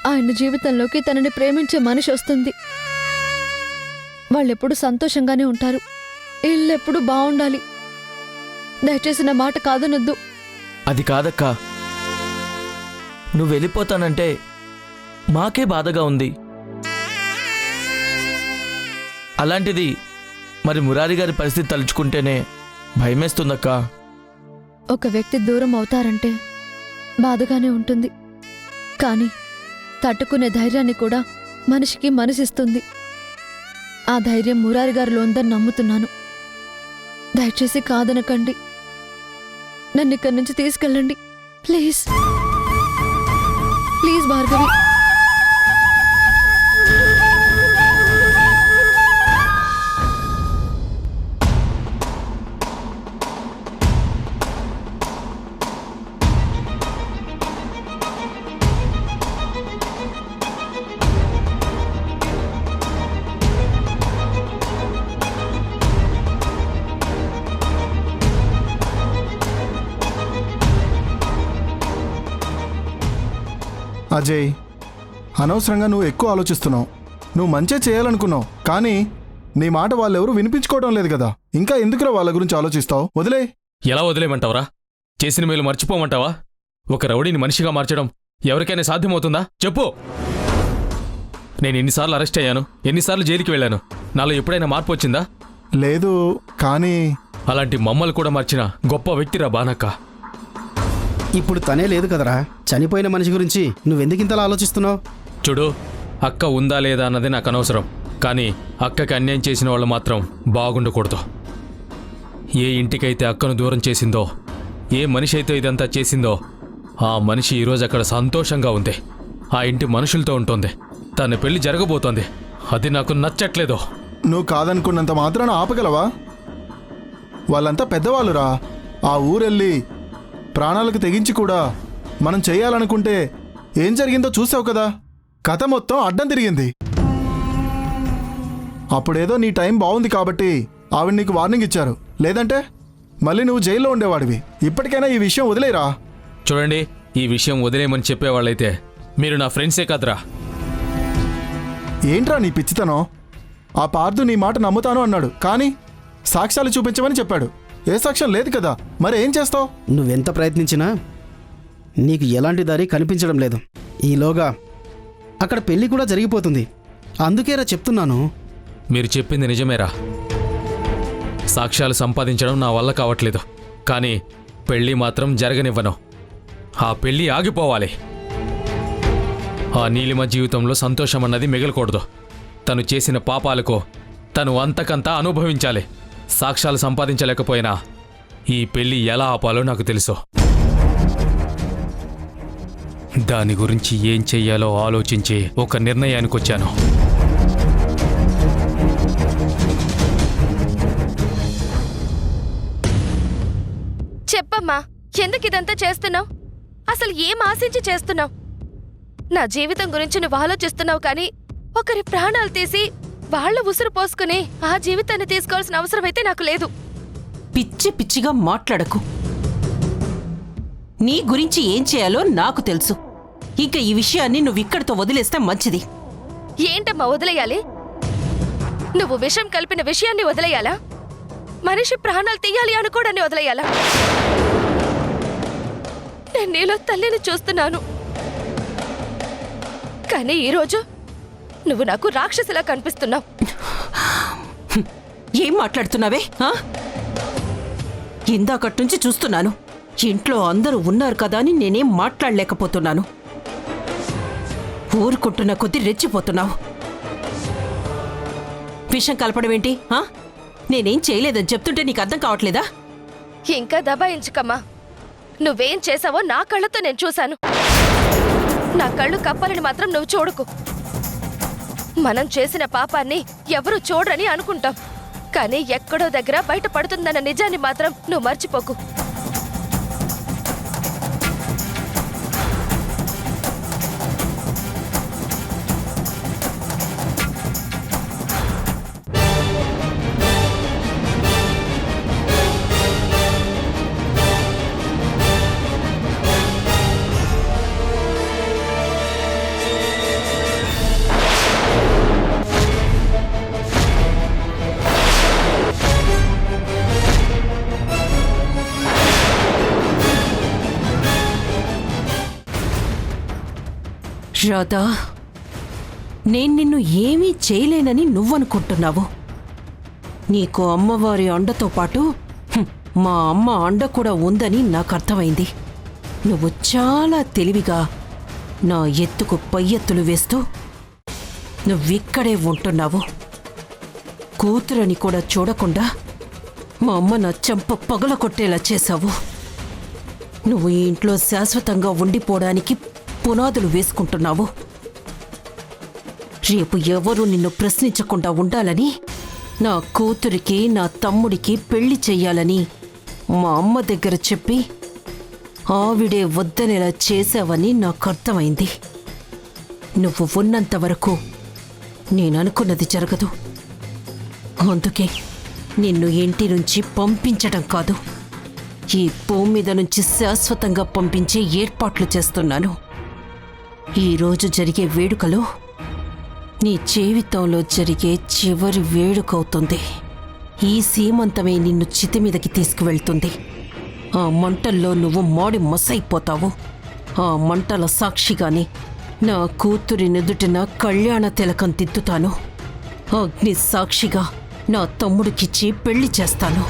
ఆయన జీవితంలోకి తనని ప్రేమించే మనిషి వస్తుంది. వాళ్ళెప్పుడు సంతోషంగానే ఉంటారు. ఇల్లెప్పుడు బాగుండాలి. దయచేసి నా మాట కాదనొద్దు. అది కాదక్కా, నువ్వు వెళ్ళిపోతానంటే మాకే బాధగా ఉంది. అలాంటిది మరి మురారి గారి పరిస్థితి తలుచుకుంటేనే భయమేస్తుందక్కా. ఒక వ్యక్తి దూరం అవుతారంటే బాధగానే ఉంటుంది. కానీ తట్టుకునే ధైర్యాన్ని కూడా మనిషికి మనసిస్తుంది. ఆ ధైర్యం మురారి గారిలో ఉందని నమ్ముతున్నాను. దయచేసి కాదనకండి. నన్ను ఇక్కడి నుంచి తీసుకెళ్ళండి ప్లీజ్. ప్లీజ్ భార్గవి. అజయ్, అనవసరంగా నువ్వు ఎక్కువ ఆలోచిస్తున్నావు. నువ్వు మంచే చేయాలనుకున్నావు, కానీ నీ మాట వాళ్ళెవరూ వినిపించుకోవడం లేదు కదా. ఇంకా ఎందుకురా వాళ్ళ గురించి ఆలోచిస్తావు? వదిలే. ఎలా వదిలేమంటావురా? చేసిన మేలు మర్చిపోమంటావా? ఒక రౌడీని మనిషిగా మార్చడం ఎవరికైనా సాధ్యమవుతుందా చెప్పు. నేను ఎన్నిసార్లు అరెస్ట్ అయ్యాను, ఎన్నిసార్లు జైలుకి వెళ్ళాను. నాలో ఎప్పుడైనా మార్పు వచ్చిందా? లేదు. కానీ అలాంటి మమ్మల్ని కూడా మార్చిన గొప్ప వ్యక్తిరా బానక్క. ఇప్పుడు తనే లేదు కదరా. చనిపోయిన మనిషి గురించి నువ్వెందుకు ఇంతలా ఆలోచిస్తున్నావు? చూడు, అక్క ఉందా లేదా అన్నది నాకు అనవసరం. కానీ అక్కకి అన్యాయం చేసిన వాళ్ళు మాత్రం బాగుండకూడదు. ఏ ఇంటికైతే అక్కను దూరం చేసిందో, ఏ మనిషి అయితే ఇదంతా చేసిందో, ఆ మనిషి ఈరోజు అక్కడ సంతోషంగా ఉంది. ఆ ఇంటి మనుషులతో ఉంటుంది. తన పెళ్లి జరగబోతోంది. అది నాకు నచ్చట్లేదు. నువ్వు కాదనుకున్నంత మాత్రాన ఆపగలవా? వాళ్ళంతా పెద్దవాళ్ళురా. ఆ ఊరెళ్ళి ప్రాణాలకు తెగించి కూడా మనం చేయాలనుకుంటే ఏం జరిగిందో చూసావు కదా. కథ మొత్తం అడ్డం తిరిగింది. అప్పుడేదో నీ టైం బాగుంది కాబట్టి ఆవిడ నీకు వార్నింగ్ ఇచ్చారు. లేదంటే మళ్ళీ నువ్వు జైల్లో ఉండేవాడివి. ఇప్పటికైనా ఈ విషయం వదిలేరా. చూడండి, ఈ విషయం వదిలేయమని చెప్పేవాళ్ళైతే మీరు నా ఫ్రెండ్సే కాదురా. ఏంట్రా నీ పిచ్చితనం? ఆ పార్థు నీ మాట నమ్ముతాను అన్నాడు, కానీ సాక్ష్యాలు చూపించమని చెప్పాడు. ఏ సాక్ష్యం లేదు కదా. మరి ఏం చేస్తావు? నువ్వెంత ప్రయత్నించినా నీకు ఎలాంటి దారి కనిపించడం లేదు. ఈలోగా అక్కడ పెళ్లి కూడా జరిగిపోతుంది. అందుకేరా చెప్తున్నాను. మీరు చెప్పింది నిజమేరా. సాక్ష్యాలు సంపాదించడం నా వల్ల కావట్లేదు. కానీ పెళ్లి మాత్రం జరగనివ్వను. ఆ పెళ్లి ఆగిపోవాలి. ఆ నీలిమ జీవితంలో సంతోషం అన్నది మిగలకూడదు. తను చేసిన పాపాలకు తను అంతకంతా అనుభవించాలి. సాక్ష్యాలు సంపాదించలేకపోయినా ఈ పెళ్లి ఎలా ఆపాలో నాకు తెలుసు. దాని గురించి ఏం చెయ్యాలో ఆలోచించి ఒక నిర్ణయానికి వచ్చాను. చెప్పమ్మా, ఎందుకు ఇదంతా చేస్తున్నావు? అసలు ఏం ఆశించి చేస్తున్నావు? నా జీవితం గురించి నువ్వు ఆలోచిస్తున్నావు, కానీ ఒకరి ప్రాణాలు తీసి వాళ్ళ ఉసురు పోసుకుని ఆ జీవితాన్ని తీసుకోవాల్సిన అవసరం అయితే నాకు లేదు. పిచ్చి పిచ్చిగా మాట్లాడకు. నీ గురించి ఏం చేయాలో నాకు తెలుసు. ఇక ఈ విషయాన్ని నువ్విక్కడితో వదిలేస్తే మంచిది. ఏంటమ్మా వదిలేయాలి? నువ్వు విషం కలిపిన విషయాన్ని వదిలేయాలా? మనిషి ప్రాణాలు తీయాలి అనుకోడాన్ని వదిలేయాలా? నేను నీలో తల్లిని చూస్తున్నాను, కానీ ఈరోజు నువ్వు నాకు రాక్షసిలా కనిపిస్తున్నావు. ఏం మాట్లాడుతున్నావే? ఇందాకటి నుంచి చూస్తున్నాను. ఇంట్లో అందరూ ఉన్నారు కదా అని నేనేం మాట్లాడలేకపోతున్నాను. ఊరుకుంటున్న కొద్దీ రెచ్చిపోతున్నావు. విషం కలపడం ఏంటి? నేనేం చేయలేదని చెప్తుంటే నీకు అర్థం కావట్లేదా? ఇంకా దబాయించుకమ్మా. నువ్వేం చేసావో నా కళ్ళతో నేను చూశాను. నా కళ్ళు కప్పాలని మాత్రం నువ్వు చూడకు. మనం చేసిన పాపాన్ని ఎవరు చూడరని అనుకుంటాం, కానీ ఎక్కడో దగ్గర బయటపడుతుందన్న నిజాన్ని మాత్రం నువ్వు మర్చిపోకు. రాధా, నేను నిన్ను ఏమీ చేయలేనని నువ్వనుకుంటున్నావు. నీకు అమ్మవారి అండతో పాటు మా అమ్మ అండ కూడా ఉందని నాకు అర్థమైంది. నువ్వు చాలా తెలివిగా నా ఎత్తుకు పై ఎత్తులు వేస్తూ నువ్విక్కడే ఉంటున్నావు. కూతురని కూడా చూడకుండా మా అమ్మ నా చెంప పగల కొట్టేలా చేశావు. నువ్వు ఈ ఇంట్లో శాశ్వతంగా ఉండిపోవడానికి పునాదులు వేసుకుంటున్నావు. రేపు ఎవరూ నిన్ను ప్రశ్నించకుండా ఉండాలని, నా కూతురికి నా తమ్ముడికి పెళ్లి చెయ్యాలని మా అమ్మ దగ్గర చెప్పి ఆవిడే వద్దనేలా చేశావని నాకు అర్థమైంది. నువ్వు ఉన్నంత వరకు నేననుకున్నది జరగదు. అందుకే నిన్ను ఇంటి నుంచి పంపించడం కాదు, ఈ భూమి మీద నుంచి శాశ్వతంగా పంపించే ఏర్పాట్లు చేస్తున్నాను. ఈరోజు జరిగే వేడుకలో నీ జీవితంలో జరిగే చివరి వేడుకవుతుంది. ఈ సీమంతమే నిన్ను చితి మీదకి తీసుకువెళ్తుంది. ఆ మంటల్లో నువ్వు మాడి మసైపోతావు. ఆ మంటల సాక్షిగానే నా కూతురి నుదుటిన కళ్యాణ తిలకం దిద్దుతాను. అగ్ని సాక్షిగా నా తమ్ముడికిచ్చి పెళ్లి చేస్తాను.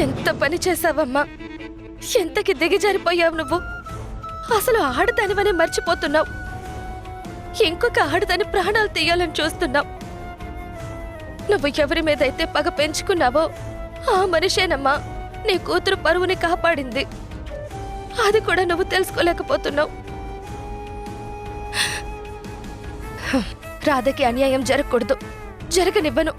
ఎంత పని చేశావమ్మా, ఎంతకి దిగజారిపోయావు నువ్వు. అసలు ఆడదానివనే మర్చిపోతున్నావు. ఇంకొక ఆడదాని ప్రాణాలు తీయాలని చూస్తున్నావు. నువ్వు ఎవరి మీదైతే పగ పెంచుకున్నావో ఆ మనిషేనమ్మా నీ కూతురు పరువుని కాపాడింది. అది కూడా నువ్వు తెలుసుకోలేకపోతున్నావు. రాధకి అన్యాయం జరగకూడదు, జరగనివ్వను.